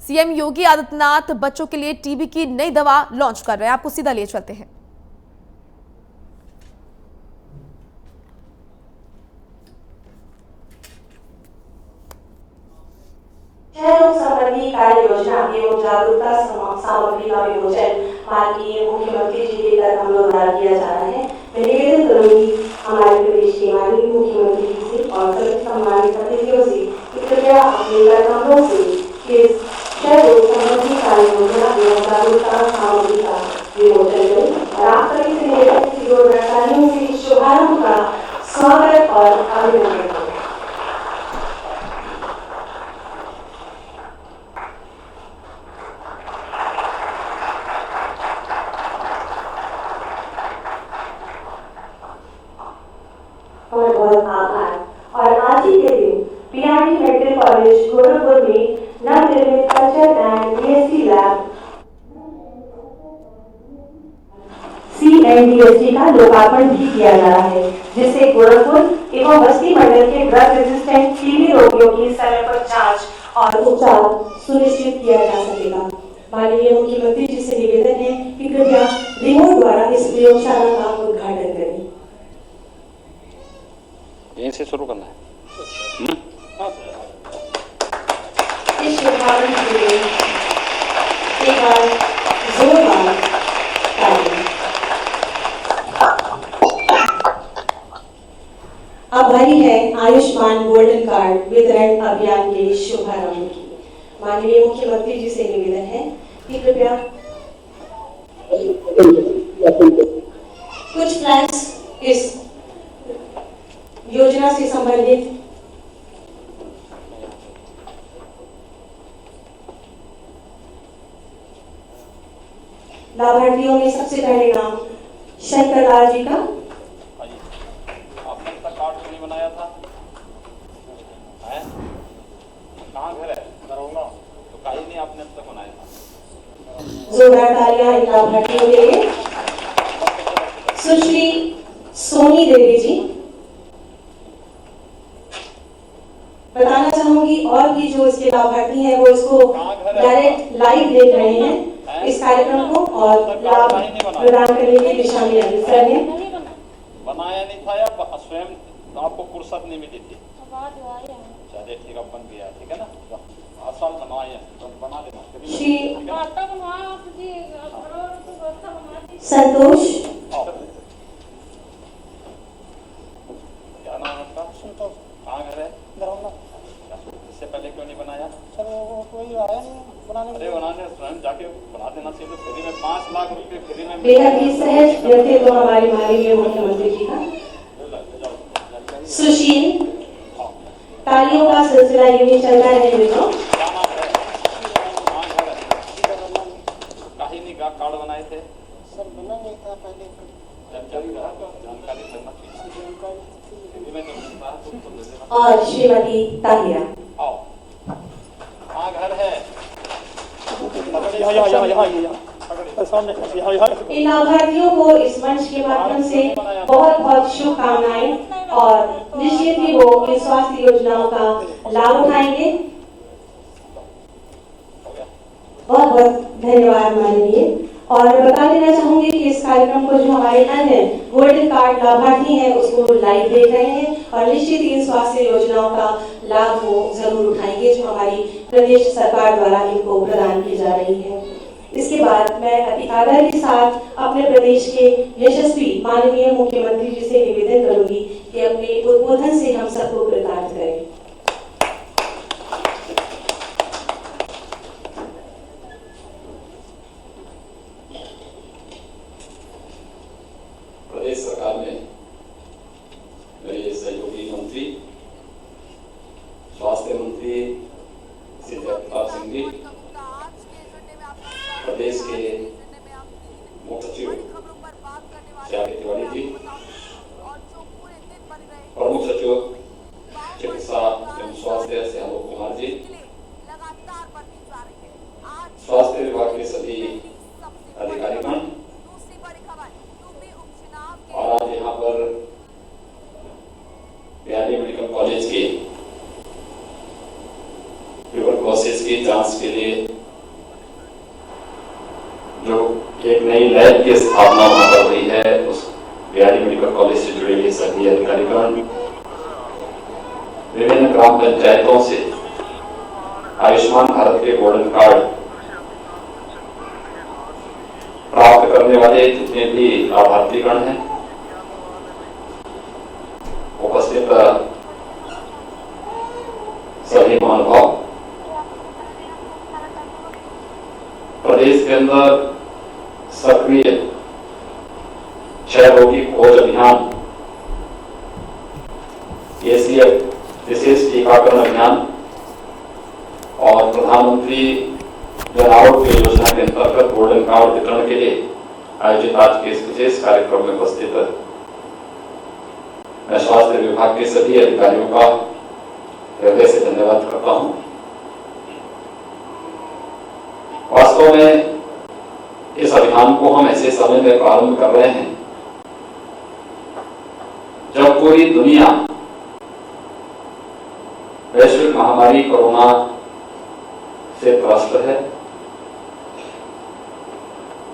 CM Yogi Adityanath बच्चों के लिए टीबी की नई दवा लॉन्च कर रहे हैं। आपको सीधा ले चलते हैं। रोग संबंधी कार्य योजना एवं जागरूकता सामग्री का विमोचन माननीय मुख्यमंत्री जी के कदमों द्वारा किया जा रहा है। मैं निवेदन करूंगी हमारे प्रदेश के माननीय मुख्यमंत्री जी से और सभी सम्मानित अतिथियों से कि कृपया अपने कदमों से इस क्षय रोग संबंधी कार्य योजना एवं जागरूकता सामग्री का विमोचन करें और आप सभी से निवेदन की योजनाकारियों से इस शुभारंभ का स्वागत और अभिनंदन करें। बहुत आभार। और आज ही के दिन पीआरडी मेडिकल कॉलेज गोरखपुर में नवनिर्मित culture and BSc lab CNDST का लोकार्पण भी किया जा रहा है, जिससे गोरखपुर एवं बस्ती मंडल के ड्रग रेजिस्टेंट टीबी रोगियों की समय पर जांच और उपचार सुनिश्चित किया जा सकेगा। माननीय मुख्यमंत्री जी से निवेदन है कि कृपया रिमोट द्वारा इस प्रयोगशाला का उद्घाटन करें। यहीं से शुरू करना है। इस शुभारंभ के लिए एक बार जोरदार तालियां। अब बारी है आयुष्मान गोल्डन कार्ड वितरण अभियान के शुभारंभ की। माननीय मुख्यमंत्री जी से निवेदन है कि कृपया कुछ फ्लैग्स इस योजना से संबंधित लाभार्थियों में सबसे पहले नाम शंकर लाल जी का। आपने तक कार्ड क्यों नहीं बनाया था? कहाँ घर है? दरौंगा। तो कहीं नहीं आपने अब तक बनाया था। जोरदार तालियां इन लाभार्थियों के लिए। सुश्री सोनी देवी जी। बताना चाहूंगी और भी जो इसके लाभार्थी हैं वो इसको डायरेक्ट लाइव देख रहे हैं इस कार्यक्रम को और लाभ प्रदान करने की दिशा में अग्रसर हैं। बनाया नहीं था या स्वयं आपको फुर्सत नहीं मिली थी? चलिए ठीक है, बन गया, ठीक है ना। आसान बनवाए तो बना देना। श्री संतोष। क्या नाम है आपका? संतोष। कहाँ घर है? दरौंगा। इससे पहले क्यों नहीं बनाया? सर वो कोई आया नहीं बनाने। अरे बनाने स्वयं जाके बना देना चाहिए। फ्री में 5 लाख रुपए फ्री में। बेहद ही सहज व्यक्तित्व हमारे माननीय मुख्यमंत्री जी का। सुशील। तालियों का सिलसिला यूं चलता है मित्रों। कहीं नहीं कार्ड बनाए थे? सर बना नहीं था पहले। जानकारी करना और श्रीमती ताहिरा। आओ, हाँ घर है। इन लाभार्थियों को इस मंच के माध्यम से बहुत बहुत शुभकामनाएं और निश्चित ही वो इन स्वास्थ्य योजनाओं का लाभ उठाएंगे। बहुत बहुत धन्यवाद माननीय। और बता देना चाहूंगी कि इस कार्यक्रम को जो हमारे अन्य गोल्डन कार्ड लाभार्थी हैं उसको लाइव देख रहे हैं और निश्चित इन स्वास्थ्य योजनाओं का लाभ वो जरूर उठाएंगे जो हमारी प्रदेश सरकार द्वारा इनको प्रदान की जा रही है। इसके बाद मैं अति आदर के साथ अपने प्रदेश के यशस्वी माननीय मुख्यमंत्री जी से निवेदन करूंगी कि अपने उद्बोधन से हम सबको कृतार्थ करें। प्रदेश सरकार ने मेरे सहयोगी मंत्री स्वास्थ्य मंत्री श्री जगतार सिंह जी, प्रदेश के मुख्य सचिव श्री आर के तिवारी जी, प्रमुख सचिव चिकित्सा एवं स्वास्थ्य श्री आलोक कुमार जी, स्वास्थ्य विभाग के सभी अधिकारीगण और आज यहाँ पर पीआरडी मेडिकल कॉलेज के ट्यूबरक्लोसिस की जांच जांच के लिए जो एक नई लैब की स्थापना वहां पर हुई है, उस बीआरडी मेडिकल कॉलेज से जुड़े हुए सभी अधिकारीगण विभिन्न ग्राम पंचायतों से आयुष्मान भारत के गोल्डन कार्ड प्राप्त करने वाले जितने भी लाभार्थीगण हैं, उपस्थित सभी महानुभाव, प्रदेश के अंदर सक्रिय क्षय रोगी खोज अभियान एसीएफ विशेष टीकाकरण अभियान और प्रधानमंत्री जन आरोग्य योजना के अंतर्गत गोल्डन कार्ड वितरण के लिए आयोजित आज के इस विशेष कार्यक्रम में उपस्थित मैं स्वास्थ्य विभाग के सभी अधिकारियों का हृदय से धन्यवाद करता हूं। वास्तव में इस अभियान को हम ऐसे समय में प्रारंभ कर रहे हैं जब पूरी दुनिया वैश्विक महामारी कोरोना से त्रस्त है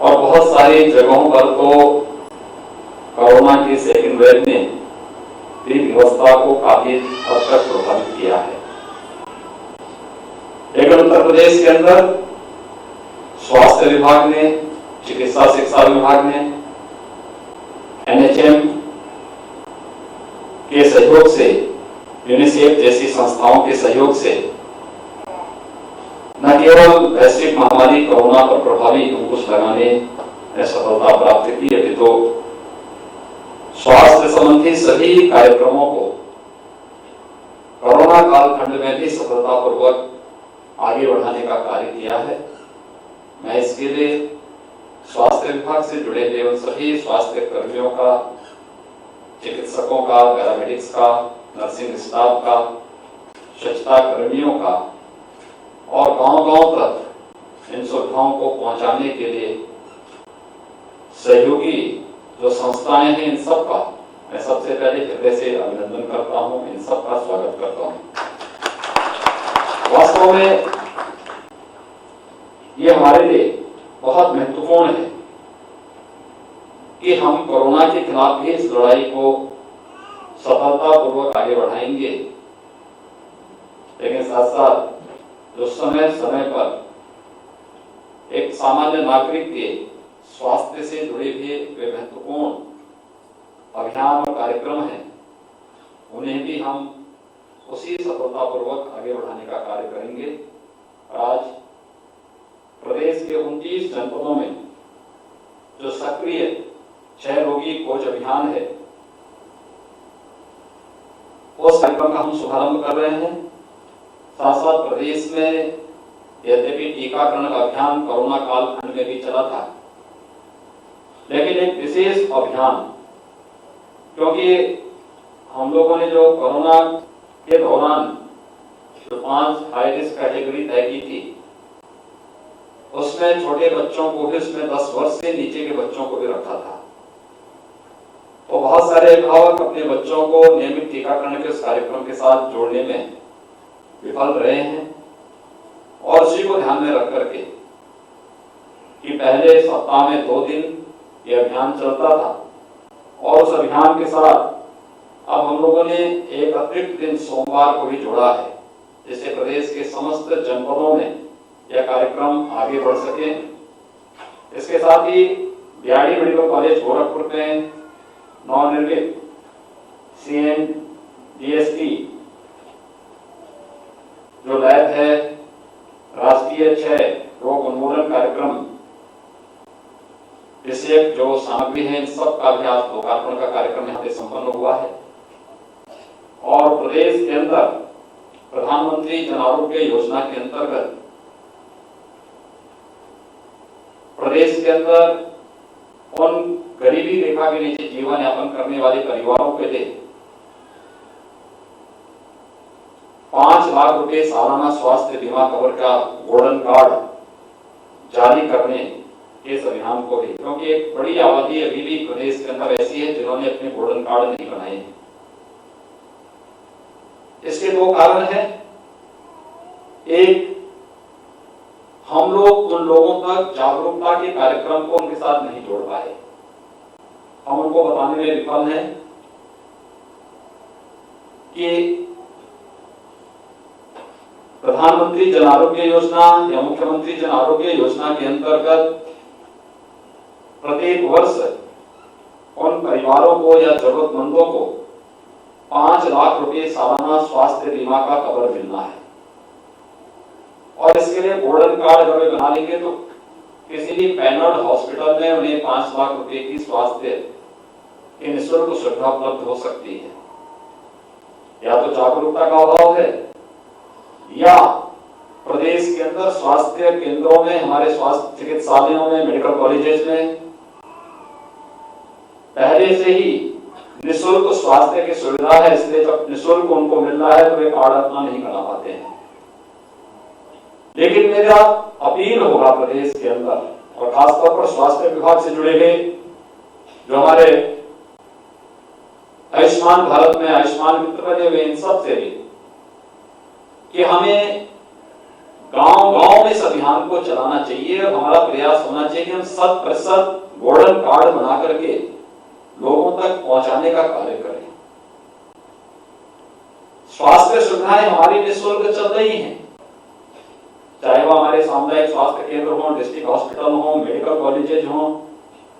और बहुत सारी जगहों पर तो कोरोना की सेकेंड वेव ने भी व्यवस्था को काफी हद तक प्रभावित किया है। लेकिन उत्तर प्रदेश के अंदर स्वास्थ्य विभाग ने, चिकित्सा शिक्षा विभाग ने, एनएचएम के सहयोग से, यूनिसेफ जैसी संस्थाओं के सहयोग से न केवल वैश्विक महामारी कोरोना पर प्रभावी अंकुश लगाने में सफलता प्राप्त की, अभी तो स्वास्थ्य संबंधी सभी कार्यक्रमों को कोरोना कालखंड में भी सफलतापूर्वक आगे बढ़ाने का कार्य किया है। मैं इसके लिए स्वास्थ्य विभाग से जुड़े हुए उन सभी स्वास्थ्य कर्मियों का, चिकित्सकों का, पैरामेडिक्स का, नर्सिंग स्टाफ का, स्वच्छता कर्मियों का और गांव-गांव तक इन सुविधाओं को पहुंचाने के लिए सहयोगी जो संस्थाएं हैं, इन सब का मैं सबसे पहले हृदय से अभिनंदन करता हूं, इन सब का स्वागत करता हूं। वास्तव में ये हमारे लिए बहुत महत्वपूर्ण है कि हम कोरोना के खिलाफ भी इस लड़ाई को सफलतापूर्वक आगे बढ़ाएंगे, लेकिन साथ साथ जो समय समय पर एक सामान्य नागरिक के स्वास्थ्य से जुड़े हुए महत्वपूर्ण अभियान और कार्यक्रम हैं, उन्हें भी हम उसी सफलतापूर्वक आगे बढ़ाने का कार्य करेंगे। आज प्रदेश के 29 जनपदों में जो सक्रिय क्षय रोगी खोज अभियान है, उस कार्यक्रम का हम शुभारंभ कर रहे हैं। साथ साथ प्रदेश में यद्यपि टीकाकरण का अभियान कोरोना कालखंड में भी चला था, लेकिन एक विशेष अभियान, क्योंकि हम लोगों ने जो कोरोना के दौरान जो 5 हाई रिस्क कैटेगरी तय की थी, उसमें छोटे बच्चों को भी, उसमें 10 वर्ष से नीचे के बच्चों को भी रखा था। तो बहुत सारे अभिभावक अपने बच्चों को नियमित टीकाकरण के उस कार्यक्रम के साथ जोड़ने में विफल रहे हैं और उसी को ध्यान में रख करके कि पहले सप्ताह में 2 दिन ये अभियान चलता था और उस अभियान के साथ अब हम लोगों ने एक अतिरिक्त दिन सोमवार को भी जोड़ा है, जिससे प्रदेश के समस्त जनपदों में यह कार्यक्रम आगे बढ़ सके। इसके साथ ही बीआरडी मेडिकल कॉलेज गोरखपुर में नवनिर्मित CNDST जो लैब है, राष्ट्रीय क्षय रोग उन्मूलन कार्यक्रम विषयक जो सामग्री है, इन सब का भी आज लोकार्पण का कार्यक्रम यहाँ पे संपन्न हुआ है। और प्रदेश के अंदर प्रधानमंत्री जन आरोग्य योजना के अंतर्गत प्रदेश के अंदर उन गरीबी रेखा के नीचे जीवन यापन करने वाले परिवारों के लिए 5 लाख रुपए सालाना स्वास्थ्य बीमा कवर का गोल्डन कार्ड जारी करने के इस अभियान को भी, क्योंकि एक बड़ी आबादी अभी भी प्रदेश के अंदर ऐसी है जिन्होंने अपने गोल्डन कार्ड नहीं बनाए हैं। इसके 2 कारण हैं। एक, हम लोग उन लोगों तक जागरूकता के कार्यक्रम को उनके साथ नहीं जोड़ पाए। हम उनको बताने में विफल हैं कि प्रधानमंत्री जन आरोग्य योजना या मुख्यमंत्री जन आरोग्य योजना के अंतर्गत प्रत्येक वर्ष उन परिवारों को या जरूरतमंदों को 5 लाख रुपए सालाना स्वास्थ्य बीमा का कवर मिलना है। और इसके लिए गोल्डन कार्ड अगर बना लेंगे तो किसी भी पैनल्ड हॉस्पिटल में उन्हें 5 लाख रुपए की स्वास्थ्य की निःशुल्क सुविधा उपलब्ध हो सकती है। या तो जागरूकता का अभाव है या प्रदेश के अंदर स्वास्थ्य केंद्रों में, हमारे स्वास्थ्य चिकित्सालयों में, मेडिकल कॉलेजेस में पहले से ही निःशुल्क स्वास्थ्य की सुविधा है, इसलिए जब निःशुल्क उनको मिल रहा है तो वे कार्ड अपना नहीं बना पाते हैं। लेकिन मेरा अपील होगा प्रदेश के अंदर और खासतौर पर स्वास्थ्य विभाग से जुड़े हुए जो हमारे आयुष्मान भारत में आयुष्मान मित्र बने हुए इन सब से भी कि हमें गांव-गांव में इस अभियान को चलाना चाहिए और हमारा प्रयास होना चाहिए कि हम 100% गोल्डन कार्ड बना करके लोगों तक पहुंचाने का कार्य करें। स्वास्थ्य सुविधाएं हमारी निःशुल्क चल रही हैं, चाहे वो हमारे सामुदायिक स्वास्थ्य केंद्र हो, डिस्ट्रिक्ट हॉस्पिटल हो, मेडिकल कॉलेजेज हो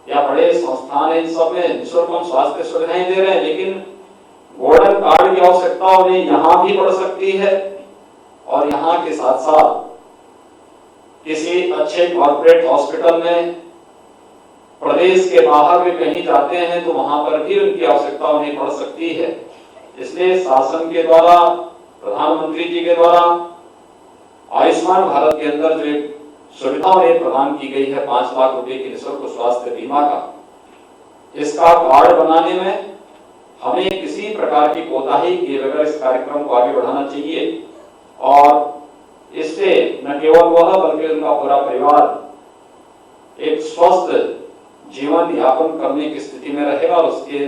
या बड़े संस्थान, इन सब में निःशुल्क हम स्वास्थ्य सुविधाएं दे रहे हैं। लेकिन गोल्डन कार्ड की आवश्यकता उन्हें यहां भी पड़ सकती है और यहां के साथ साथ किसी अच्छे कॉर्पोरेट हॉस्पिटल में प्रदेश के बाहर भी कहीं जाते हैं तो वहां पर भी उनकी आवश्यकता उन्हें पड़ सकती है। इसलिए शासन के द्वारा, प्रधानमंत्री जी के द्वारा आयुष्मान भारत के अंदर जो एक सुविधा उन्हें प्रदान की गई है 5 लाख रुपए की निःशुल्क स्वास्थ्य बीमा का, इसका कार्ड बनाने में हमें किसी प्रकार की कोताही किए बगैर इस कार्यक्रम को आगे बढ़ाना चाहिए और इससे न केवल वह बल्कि उनका पूरा परिवार एक स्वस्थ जीवन यापन करने की स्थिति में रहेगा और उसके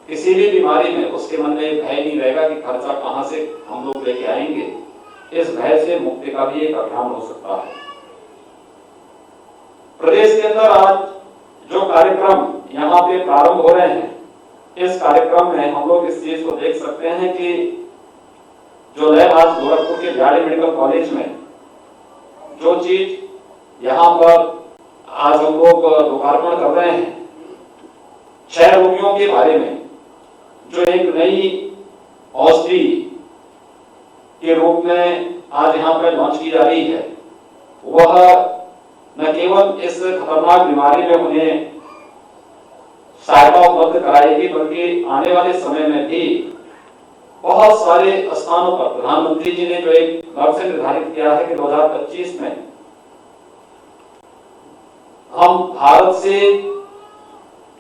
किसी भी बीमारी में उसके मन में भय नहीं रहेगा कि खर्चा कहां से हम लोग लेके आएंगे। इस भय से मुक्ति का भी एक अभियान हो सकता है। प्रदेश के अंदर आज जो कार्यक्रम यहाँ पे प्रारंभ हो रहे हैं, इस कार्यक्रम में हम लोग इस चीज को देख सकते हैं कि जो है आज गोरखपुर के बिहाड़ी मेडिकल कॉलेज में जो चीज यहाँ पर आज हम लोग लोकार्पण कर रहे हैं 6 रोगियों के बारे में, जो एक नई औषधि के रूप में आज यहाँ पर लॉन्च की जा रही है, वह न केवल इस खतरनाक बीमारी में उन्हें सहायता उपलब्ध कराएगी बल्कि आने वाले समय में भी बहुत सारे स्थानों पर प्रधानमंत्री जी ने जो एक लक्ष्य निर्धारित किया है कि 2025 में हम भारत से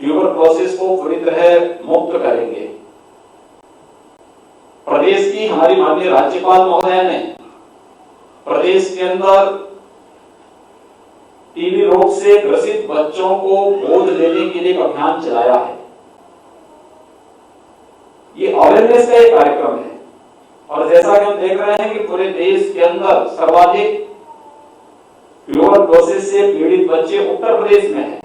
ट्यूबरक्लोसिस को पूरी तरह मुक्त करेंगे। प्रदेश की हमारी माननीय राज्यपाल महोदया ने प्रदेश के अंदर टीबी रोग से ग्रसित बच्चों को गोद लेने के लिए एक अभियान चलाया है। ये अवेयरनेस का एक कार्यक्रम है और जैसा कि हम देख रहे हैं कि पूरे देश के अंदर सर्वाधिक ट्यूबरक्लोसिस से पीड़ित बच्चे उत्तर प्रदेश में हैं।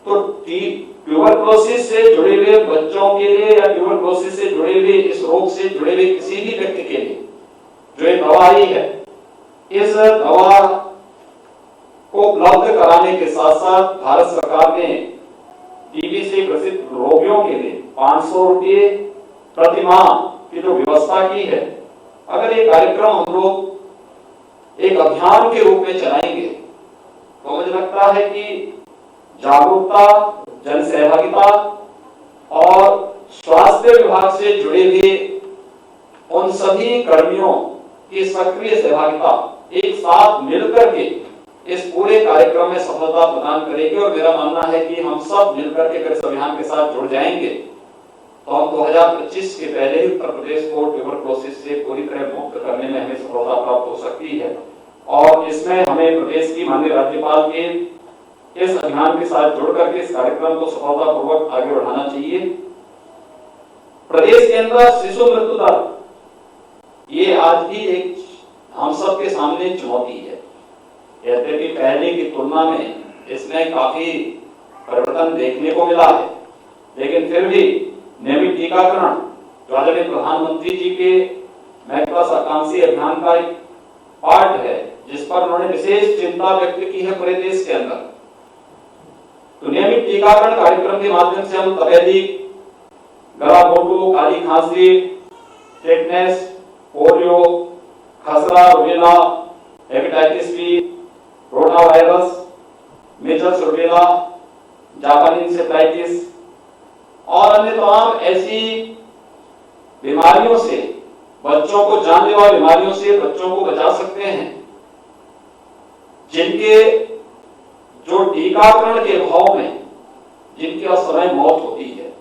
तो ट्यूबरक्लोसिस से जुड़े हुए बच्चों के लिए या ट्यूबरक्लोसिस से जुड़े हुए इस रोग से जुड़े हुए किसी भी व्यक्ति के लिए जो एक दवा आई है, इस दवा को उपलब्ध कराने के साथ साथ भारत सरकार ने टीबी से ग्रसित रोगियों के लिए 500 रुपये प्रति माह की जो व्यवस्था की है, अगर ये कार्यक्रम हम लोग एक अभियान के रूप में चलाएंगे तो मुझे लगता है कि जागरूकता, जन सहभागिता और स्वास्थ्य विभाग से जुड़े हुए उन सभी कर्मियों की सक्रिय सहभागिता एक साथ मिलकर के इस पूरे कार्यक्रम में सफलता प्रदान करेगी। और मेरा मानना है कि हम सब मिलकर के अगर इस अभियान के साथ जुड़ जाएंगे तो हम 2025 के पहले ही उत्तर प्रदेश को ट्यूबरक्लोसिस से पूरी तरह मुक्त करने में हमें सफलता प्राप्त हो सकती है। और इसमें हमें प्रदेश की माननीय राज्यपाल के इस अभियान के साथ जुड़ करके इस कार्यक्रम को सफलतापूर्वक आगे बढ़ाना चाहिए। प्रदेश के अंदर शिशु मृत्यु दर ये आज भी एक हम सब के सामने चुनौती है। यद्यपि पहले की तुलना में इसमें काफी परिवर्तन देखने को मिला है, लेकिन फिर भी नियमित टीकाकरण जो आदरणीय प्रधानमंत्री जी के महत्वाकांक्षी अभियान का एक पार्ट है, जिस पर उन्होंने विशेष चिंता व्यक्त की है पूरे देश के अंदर। तो नियमित टीकाकरण कार्यक्रम के माध्यम से हम तपेदिक, गला घोटू, काली खांसी, टेटनेस, पोलियो, खसरा, rubella, hepatitis B, rota virus, measles, rubella, जापानी इंसेफ्लाइटिस और अन्य तमाम ऐसी बीमारियों से, बच्चों को जानलेवा बीमारियों से बच्चों को बचा सकते हैं, जिनके जो टीकाकरण के अभाव में जिनकी असमय मौत होती है।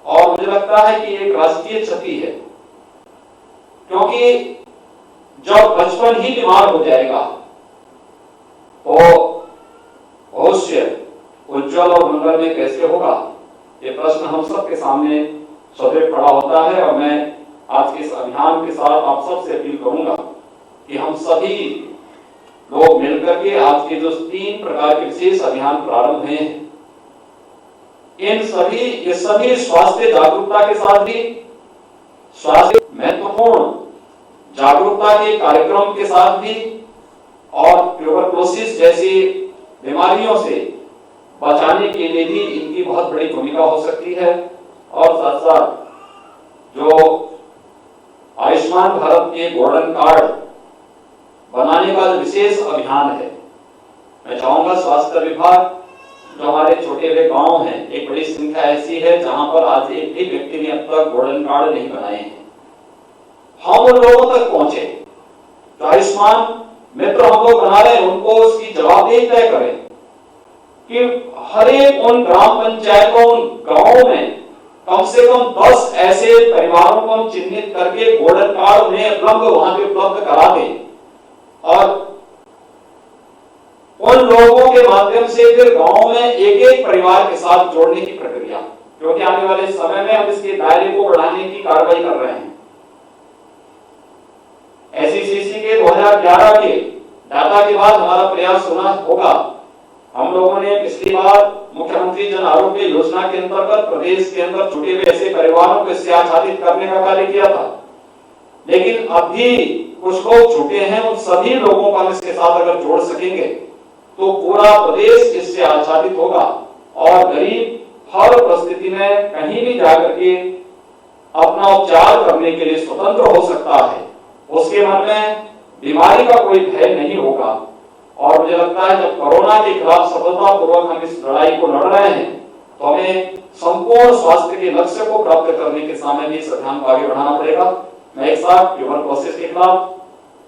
और मुझे लगता है कि एक राष्ट्रीय क्षति है, क्योंकि जब बचपन ही बीमार हो जाएगा तो भविष्य उज्जवल और मंगल में कैसे होगा, ये प्रश्न हम सबके सामने सदैव खड़ा होता है। और मैं आज के इस अभियान के साथ आप सबसे अपील करूंगा कि हम सभी लोग मिलकर के आज के जो 3 प्रकार के विशेष अभियान प्रारंभ हुए हैं, ये सभी स्वास्थ्य जागरूकता के साथ भी स्वास्थ्य महत्वपूर्ण जागरूकता के कार्यक्रम के साथ भी और ट्यूबरकुलोसिस जैसी बीमारियों से बचाने के लिए भी इनकी बहुत बड़ी भूमिका हो सकती है। और साथ साथ जो आयुष्मान भारत के गोल्डन कार्ड बनाने का जो विशेष अभियान है, मैं चाहूंगा स्वास्थ्य विभाग जो हमारे छोटे बड़े गांव हैं, एक बड़ी संख्या ऐसी है जहां पर आज एक भी व्यक्ति ने अब तक गोल्डन कार्ड नहीं बनाए हैं, हम उन लोगों तक पहुंचे तो आयुष्मान मित्र हम लोग बना रहे हैं, उनको उसकी जवाबदेही तय करें कि हर एक उन ग्राम पंचायतों, उन गांवों में कम से कम 10 ऐसे परिवारों को हम चिन्हित करके गोल्डन कार्ड उन्हें वहां पे उपलब्ध करा दें और उन लोगों के माध्यम से फिर गांव में एक एक परिवार के साथ जोड़ने की प्रक्रिया, क्योंकि आने वाले समय में हम इसके दायरे को बढ़ाने की कार्रवाई कर रहे हैं। एसईसीसी के 2011 के डाटा के बाद हमारा प्रयास होना होगा। हम लोगों ने पिछली बार मुख्यमंत्री जन आरोग्य योजना के अंतर्गत प्रदेश के अंदर छूटे हुए ऐसे परिवारों को इससे आच्छादित करने का कार्य किया था, लेकिन अभी कुछ लोग छूटे हैं, उन सभी लोगों को हम इसके साथ अगर जोड़ सकेंगे तो पूरा प्रदेश इससे आच्छादित होगा और गरीब हर परिस्थिति में कहीं भी जाकर के अपना उपचार करने के लिए स्वतंत्र हो सकता है। उसके मन में बीमारी का कोई भय नहीं होगा। और मुझे लगता है जब कोरोना के खिलाफ सफलतापूर्वक हम इस लड़ाई को लड़ रहे हैं तो हमें संपूर्ण स्वास्थ्य के लक्ष्य को प्राप्त करने के सामने भी इस अभियान को आगे बढ़ाना पड़ेगा। मैं एक साथ ट्यूबरकुलोसिस के खिलाफ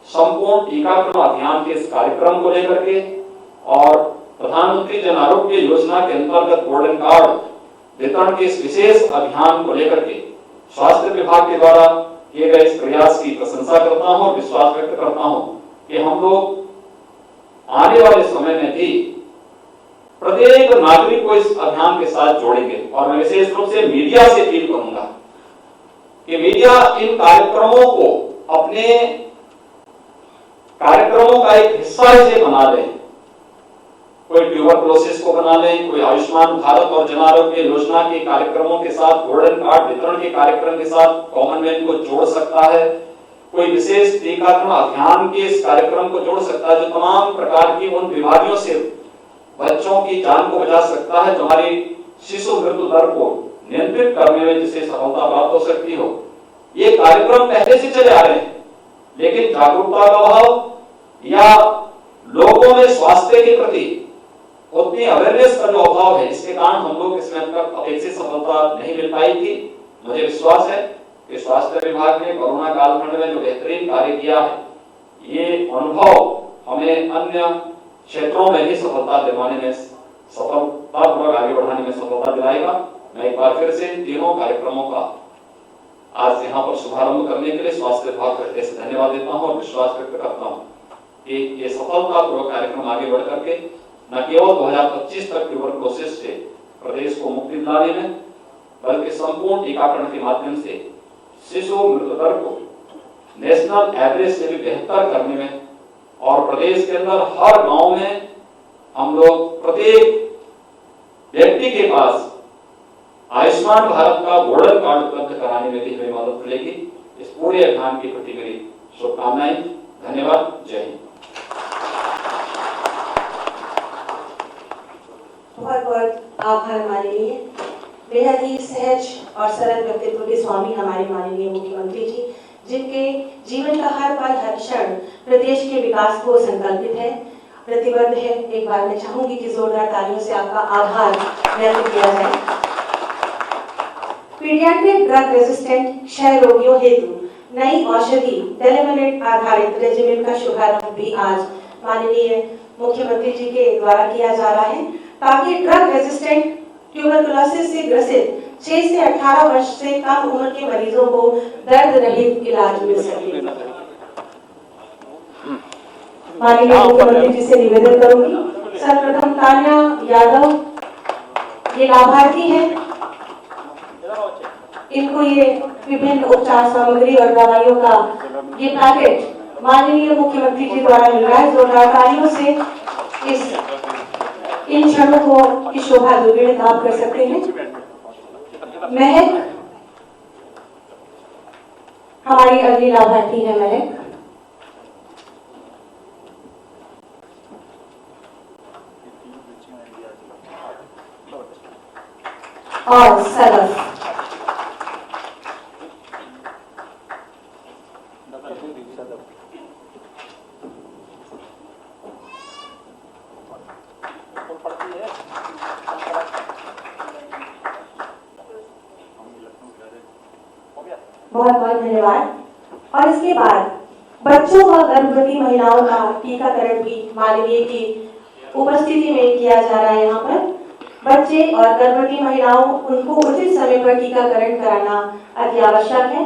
संपूर्ण टीकाकरण अभियान के इस कार्यक्रम को लेकर के और प्रधानमंत्री जन आरोग्य योजना के अंतर्गत गोल्डन कार्ड वितरण के इस विशेष अभियान को लेकर के स्वास्थ्य विभाग के द्वारा किए गए इस प्रयास की प्रशंसा करता हूं और विश्वास व्यक्त करता हूं कि हम लोग आने वाले समय में भी प्रत्येक नागरिक को इस अभियान के साथ जोड़ेंगे। और मैं विशेष रूप से मीडिया से अपील करूंगा कि मीडिया इन कार्यक्रमों को अपने कार्यक्रमों का एक हिस्सा इसे बना लें। कोई ट्यूबरकुलोसिस को बना लें, कोई आयुष्मान भारत और जन आरोग्य योजना के कार्यक्रमों के साथ गोल्डन कार्ड वितरण के कार्यक्रम के साथ कॉमनवेल्थ को जोड़ सकता है, कोई विशेष टीकाकरण अभियान के इस कार्यक्रम को जोड़ सकता है जो तमाम प्रकार की उन बीमारियों से बच्चों की जान को बचा सकता है, जो हमारी शिशु मृत्यु दर को नियंत्रित करने में जिससे सफलता प्राप्त हो सकती हो। ये कार्यक्रम पहले से चले आ रहे हैं, लेकिन जागरूकता का अभाव या लोगों में स्वास्थ्य के प्रति उतनी अवेयरनेस का जो अभाव है, इसके कारण हम लोग इसमें अब तक अपेक्षित सफलता नहीं मिल पाई थी। मुझे विश्वास है कि स्वास्थ्य विभाग ने कोरोना कालखंड में जो बेहतरीन कार्य किया है, ये अनुभव हमें अन्य क्षेत्रों में भी सफलता दिलाने में सफलतापूर्वक आगे बढ़ाने में सफलता दिलाएगा। मैं एक बार फिर से इन तीनों कार्यक्रमों का आज यहाँ पर शुभारंभ करने के लिए स्वास्थ्य विभाग को हृदय से धन्यवाद देता हूँ और विश्वास व्यक्त करता हूँ कि ये सफलतापूर्वक कार्यक्रम आगे बढ़ करके न केवल 2025 तक ट्यूबरकुलोसिस से प्रदेश को मुक्ति दिलाने में, बल्कि संपूर्ण टीकाकरण के माध्यम से शिशु मृत्यु दर को नेशनल एवरेज से भी बेहतर करने में और प्रदेश के अंदर हर गांव में हम लोग प्रत्येक व्यक्ति के पास आयुष्मान भारत का गोल्डन कार्ड उपलब्ध कराने में भी हमें मदद मिलेगी। इस पूरे अभियान के प्रति मेरी शुभकामनाएं। धन्यवाद। जय हिंद। बहुत बहुत आभार माननीय। बेहद ही सहज और सरल व्यक्तित्व के स्वामी हमारे माननीय मुख्यमंत्री जी, जिनके जीवन का हर पल हर क्षण प्रदेश के विकास को संकल्पित है, प्रतिबद्ध है। एक बार मैं चाहूंगी कि जोरदार तालियों से आपका आभार व्यक्त किया जाए। पीडियाट्रिक ड्रग रेजिस्टेंट क्षय रोगियों हेतु नई औषधि टेलीमेडिसिन आधारित रेजिमेंट का शुभारंभ भी आज माननीय मुख्यमंत्री जी के द्वारा किया जा रहा है, ताकि ड्रग रेजिस्टेंट ट्यूबरकुलोसिस से ग्रसित 6 से 18 वर्ष से कम उम्र के मरीजों को दर्द रहित इलाज मिल सके। माननीय मुख्यमंत्री जी से निवेदन करूंगी, सर्वप्रथम तान्या यादव ये लाभार्थी हैं, इनको ये विभिन्न उपचार सामग्री और दवाइयों का ये पैकेट माननीय मुख्यमंत्री जी द्वारा मिल रहा है। जोरदार तालियों से इन क्षणों को की शोभा दुगुणित आप कर सकते हैं। महक हमारी अगली लाभार्थी है। महक और सरफ बहुत बहुत धन्यवाद। और इसके बाद बच्चों व गर्भवती महिलाओं का टीकाकरण भी माननीय की उपस्थिति में किया जा रहा है। यहाँ पर बच्चे और गर्भवती महिलाओं उनको उचित समय पर टीकाकरण कराना अति आवश्यक है।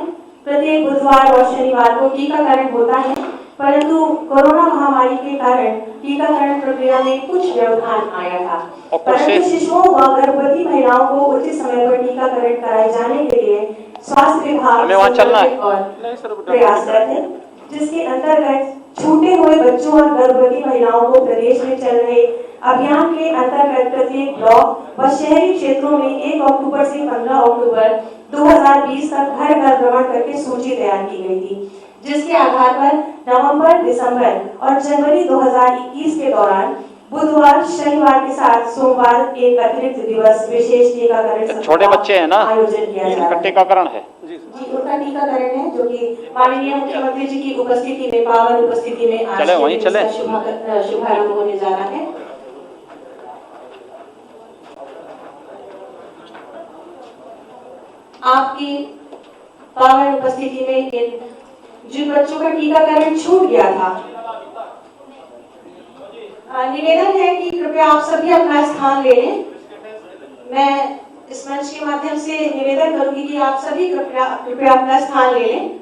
प्रत्येक बुधवार और शनिवार को टीकाकरण होता है, परंतु कोरोना महामारी के कारण टीकाकरण प्रक्रिया में कुछ व्यवधान आया था, परंतु शिशुओं व गर्भवती महिलाओं को उचित समय पर टीकाकरण कराए जाने के लिए स्वास्थ्य विभाग और प्रयासरत है, जिसके अंतर्गत छूटे हुए बच्चों और गर्भवती महिलाओं को प्रदेश में चल रहे अभियान के अंतर्गत प्रत्येक ब्लॉक व शहरी क्षेत्रों में 1 अक्टूबर से 15 अक्टूबर 2020 तक घर घर भ्रमण करके सूची तैयार की गई थी, जिसके आधार पर नवंबर, दिसंबर और जनवरी 2021 के दौरान बुधवार, शनिवार के साथ सोमवार एक अतिरिक्त दिवस विशेष टीकाकरण छोटे बच्चे हैं ना, आयोजन किया जा रहा है। टीकाकरण है जी, उनका टीकाकरण है, जो कि माननीय मुख्यमंत्री जी की उपस्थिति में, पावन उपस्थिति में आज शुभारंभ होने जा रहा है। आपकी पावन उपस्थिति में इन जिन बच्चों का टीकाकरण छूट गया था, निवेदन है कि कृपया आप सभी अपना स्थान ले लें। मैं इस मंच के माध्यम से निवेदन करूंगी कि आप सभी कृपया अपना स्थान ले लें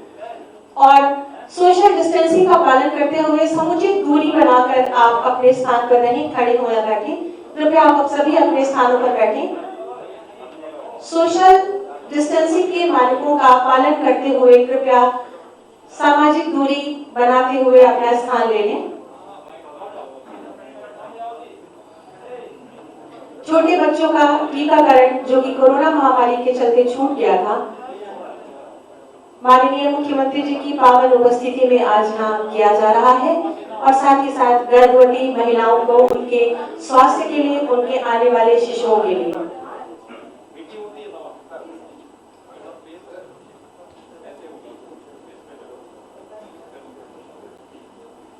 और सोशल डिस्टेंसिंग का पालन करते हुए समुचित दूरी बनाकर आप अपने स्थान पर रहें, खड़े हो या बैठें। कृपया आप सभी अपने स्थानों पर बैठें। सोशल डिस्टेंसिंग के मानकों का पालन करते हुए कृपया सामाजिक दूरी बनाते हुए अपना स्थान ले लें। छोटे बच्चों का टीकाकरण जो कि कोरोना महामारी के चलते छूट गया था, माननीय मुख्यमंत्री जी की पावन उपस्थिति में आज यहाँ किया जा रहा है और साथ ही साथ गर्भवती महिलाओं को उनके स्वास्थ्य के लिए, उनके आने वाले शिशुओं के लिए।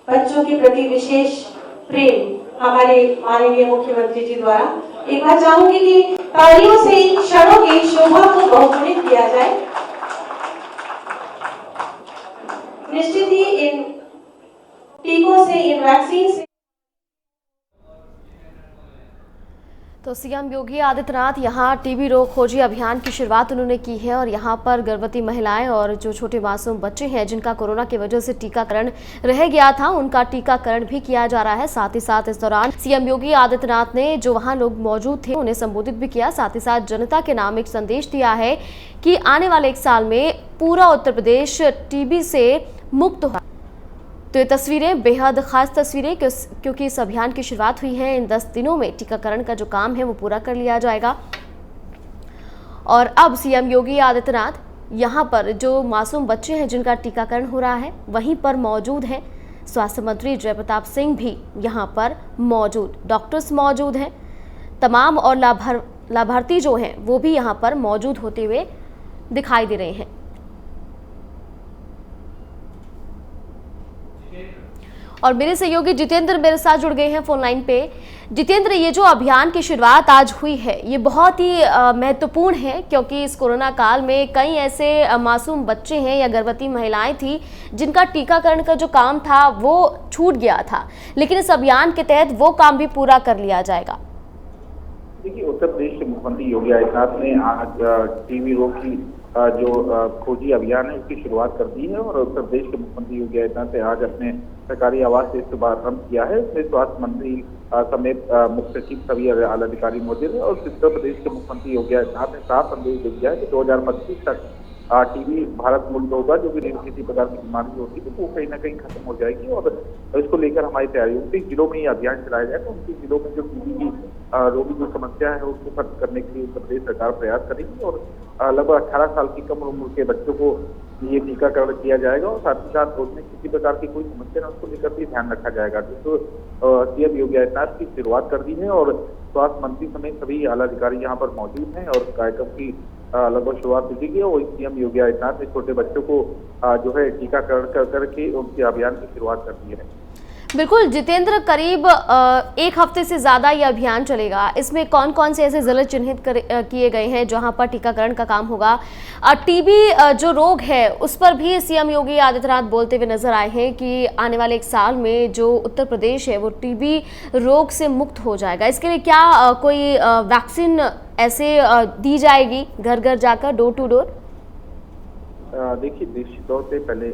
बच्चों के प्रति विशेष प्रेम हमारे माननीय मुख्यमंत्री जी द्वारा। एक बार चाहूंगी कि तालियों से इन क्षणों की शोभा को बहुगुणित किया जाए। निश्चित ही इन टीकों से, इन वैक्सीन से तो सीएम योगी आदित्यनाथ यहाँ टीबी रोग खोजी अभियान की शुरुआत उन्होंने की है और यहाँ पर गर्भवती महिलाएं और जो छोटे मासूम बच्चे हैं जिनका कोरोना की वजह से टीकाकरण रह गया था, उनका टीकाकरण भी किया जा रहा है। साथ ही साथ इस दौरान सीएम योगी आदित्यनाथ ने जो वहाँ लोग मौजूद थे उन्हें संबोधित भी किया। साथ ही साथ जनता के नाम एक संदेश दिया है कि आने वाले 1 साल में पूरा उत्तर प्रदेश टीबी से मुक्त होगा। तो ये तस्वीरें बेहद खास तस्वीरें क्योंकि इस अभियान की शुरुआत हुई है। इन 10 दिनों में टीकाकरण का जो काम है वो पूरा कर लिया जाएगा और अब सीएम योगी आदित्यनाथ यहाँ पर जो मासूम बच्चे हैं जिनका टीकाकरण हो रहा है वहीं पर मौजूद हैं। स्वास्थ्य मंत्री जय प्रताप सिंह भी यहाँ पर मौजूद, डॉक्टर्स मौजूद हैं, तमाम और लाभार्थी जो हैं वो भी यहाँ पर मौजूद होते हुए दिखाई दे रहे हैं। और मेरे सहयोगी जितेंद्र मेरे साथ जुड़ गए हैं फोन लाइन पे। जितेंद्र, ये जो अभियान की शुरुआत आज हुई है ये बहुत ही महत्वपूर्ण है क्योंकि इस कोरोना काल में कई ऐसे मासूम बच्चे हैं या गर्भवती महिलाएं थी जिनका टीकाकरण का जो काम था वो छूट गया था, लेकिन इस अभियान के तहत वो काम भी पूरा कर लिया जाएगा। देखिए, उत्तर प्रदेश के मुख्यमंत्री योगी आदित्यनाथ ने आज टीबी रोग की जो खोजी अभियान है उसकी शुरुआत कर दी है और उत्तर प्रदेश के मुख्यमंत्री योगी आदित्यनाथ ने आज अपने सरकारी आवास से शुभारंभ किया है। उसमें स्वास्थ्य मंत्री समेत मुख्य सचिव सभी आला अधिकारी मौजूद है और उत्तर प्रदेश के मुख्यमंत्री योगी आदित्यनाथ ने साफ संदेश दे दिया है कि 2025 तक टीबी भारत मुक्त होगा, जो भी किसी प्रकार की बीमारी होती है तो वो कहीं ना कहीं खत्म हो जाएगी और इसको लेकर हमारी तैयारी होगी। जिलों में ये अभियान चलाया जाएगा, उनके जिलों में जो टीबी की रोगी जो समस्या है उसको खत्म करने के लिए उत्तर प्रदेश सरकार प्रयास करेगी और लगभग 18 साल की कम उम्र के बच्चों को ये टीकाकरण किया जाएगा और साथ ही साथ उसमें किसी प्रकार की कोई समस्या न उसको लेकर भी ध्यान रखा जाएगा। तो सीएम योगी आदित्यनाथ की शुरुआत कर दी है और स्वास्थ्य मंत्री समेत सभी आला अधिकारी यहाँ पर मौजूद हैं और कार्यक्रम की लगभग शुरुआत हो गई है और सीएम योगी आदित्यनाथ ने छोटे बच्चों को जो है टीकाकरण करके उनके अभियान की शुरुआत कर दी है। बिल्कुल जितेंद्र, करीब 1 हफ्ते से ज़्यादा ये अभियान चलेगा। इसमें कौन कौन से ऐसे जिले चिन्हित किए गए हैं जहां पर टीकाकरण का काम होगा? टीबी जो रोग है उस पर भी सीएम योगी आदित्यनाथ बोलते हुए नजर आए हैं कि आने वाले 1 साल में जो उत्तर प्रदेश है वो टीबी रोग से मुक्त हो जाएगा। इसके लिए क्या कोई वैक्सीन ऐसे दी जाएगी घर घर जाकर, डोर टू डोर? देखिए, निश्चित तौर पे पहले